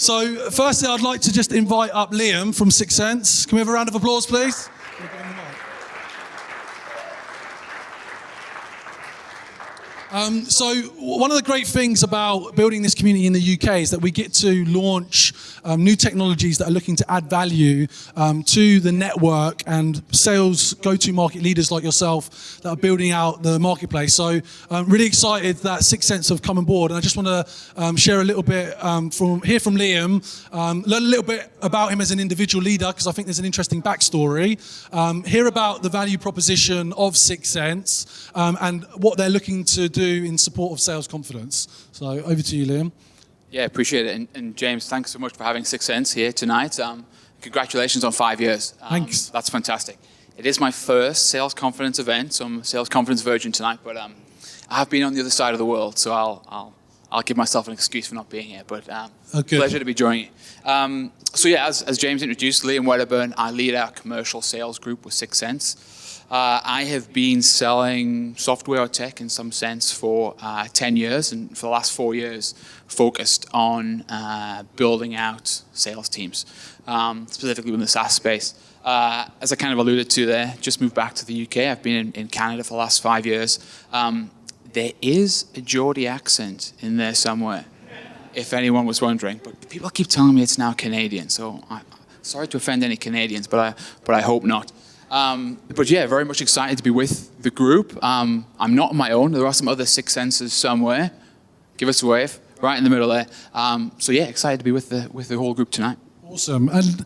So firstly, I'd like to just invite up Liam from 6sense. Can we have a round of applause, please? So one of the great things about building this community in the UK is that we get to launch new technologies that are looking to add value to the network and sales go-to-market leaders like yourself that are building out the marketplace. So I'm really excited that 6sense have come on board, and I just want to share a little bit from Liam, learn a little bit about him as an individual leader, because I think there's an interesting backstory, hear about the value proposition of 6sense and what they're looking to do in support of sales confidence. So over to you, Liam. Yeah, appreciate it. And James, thanks so much for having 6sense here tonight. Congratulations on 5 years. Thanks. That's fantastic. It is my first sales confidence event, so I'm a sales confidence virgin tonight, but I have been on the other side of the world, so I'll give myself an excuse for not being here, but pleasure to be joining you. So yeah, as James introduced, Liam Wedderburn, I lead our commercial sales group with 6sense. I have been selling software or tech in some sense for 10 years, and for the last 4 years focused on building out sales teams, specifically in the SaaS space. As I kind of alluded to there, just moved back to the UK. I've been in Canada for the last 5 years. There is a Geordie accent in there somewhere, if anyone was wondering, but people keep telling me it's now Canadian, so sorry to offend any Canadians, but I hope not. But yeah, very much excited to be with the group. I'm not on my own. There are some other 6senses somewhere. Give us a wave, right in the middle there. So yeah, excited to be with the whole group tonight. Awesome. And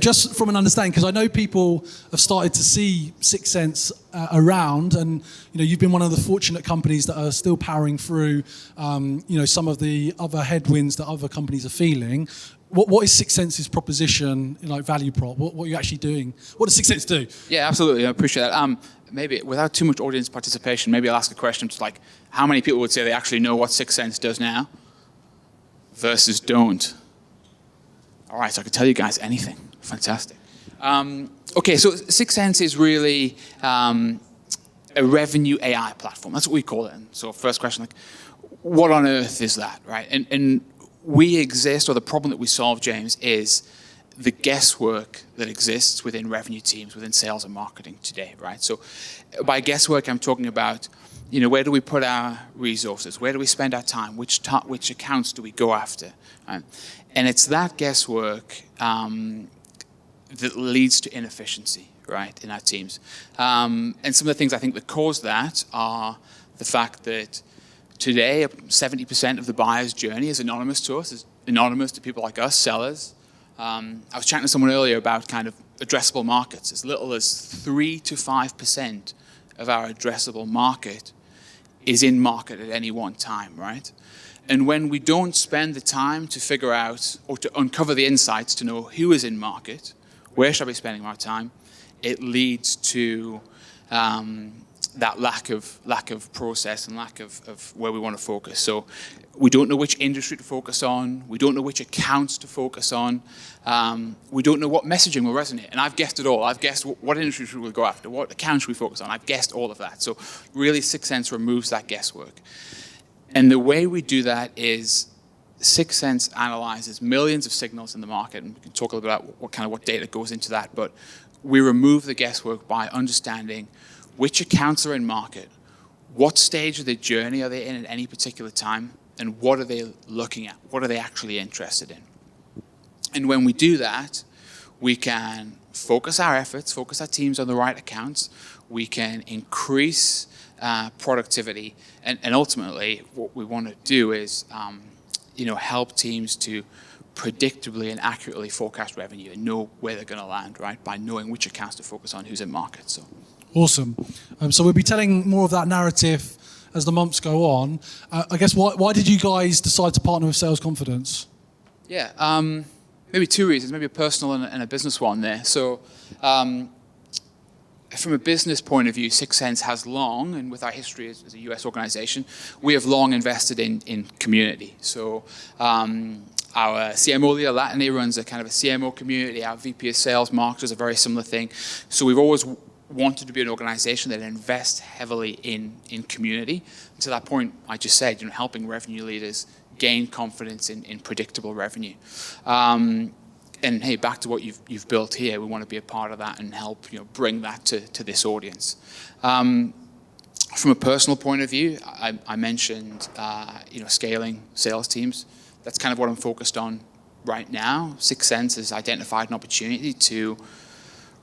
just from an understanding, because I know people have started to see 6sense around, and you've been one of the fortunate companies that are still powering through some of the other headwinds that other companies are feeling. What is 6sense's proposition, value prop? What are you actually doing? What does 6sense do? Yeah, absolutely. I appreciate that. Maybe without too much audience participation, maybe I'll ask a question just like, how many people would say they actually know what 6sense does now versus don't? All right, so I can tell you guys anything. Fantastic. Okay, so 6sense is really a revenue AI platform. That's what we call it. And so first question, what on earth is that, right? And we exist, or the problem that we solve, James, is the guesswork that exists within revenue teams, within sales and marketing today, right? So by guesswork, I'm talking about, where do we put our resources? Where do we spend our time? Which accounts do we go after? Right? And it's that guesswork that leads to inefficiency, right, in our teams. And some of the things I think that cause that are the fact that today, 70% of the buyer's journey is anonymous to us, is anonymous to people like us, sellers. I was chatting to someone earlier about kind of addressable markets. As little as 3 to 5% of our addressable market is in market at any one time, right? And when we don't spend the time to figure out or to uncover the insights to know who is in market, where should I be spending my time, it leads to that lack of process and lack of where we want to focus. So we don't know which industry to focus on. We don't know which accounts to focus on. We don't know what messaging will resonate. And I've guessed it all. I've guessed what industry should we go after, what accounts should we focus on. I've guessed all of that. So really 6sense removes that guesswork. And the way we do that is 6sense analyzes millions of signals in the market, and we can talk a little bit about what data goes into that, but we remove the guesswork by understanding which accounts are in market, what stage of their journey are they in at any particular time, and what are they looking at, what are they actually interested in. And when we do that, we can focus our efforts, focus our teams on the right accounts, we can increase productivity, and ultimately what we want to do is help teams to predictably and accurately forecast revenue and know where they're going to land, right, by knowing which accounts to focus on, who's in market. So awesome. So we'll be telling more of that narrative as the months go on. I guess why did you guys decide to partner with Sales Confidence? Yeah, maybe two reasons, maybe a personal and a business one there. So from a business point of view, 6sense has long, and with our history as a US organization, we have long invested in community. So our CMO leader, Latany, runs a kind of a CMO community. Our VP of Sales, Mark, does a very similar thing. So we've always wanted to be an organization that invests heavily in community. To that point, I just said, helping revenue leaders gain confidence in predictable revenue. And hey, back to what you've built here, we want to be a part of that and help bring that to this audience. From a personal point of view, I mentioned scaling sales teams. That's kind of what I'm focused on right now. 6sense has identified an opportunity to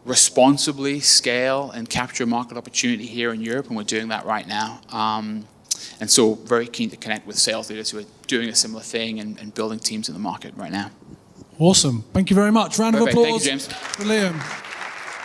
responsibly scale and capture market opportunity here in Europe, and we're doing that right now. And so very keen to connect with sales leaders who are doing a similar thing and building teams in the market right now. Awesome. Thank you very much. Round of applause Thank you, James. for Liam.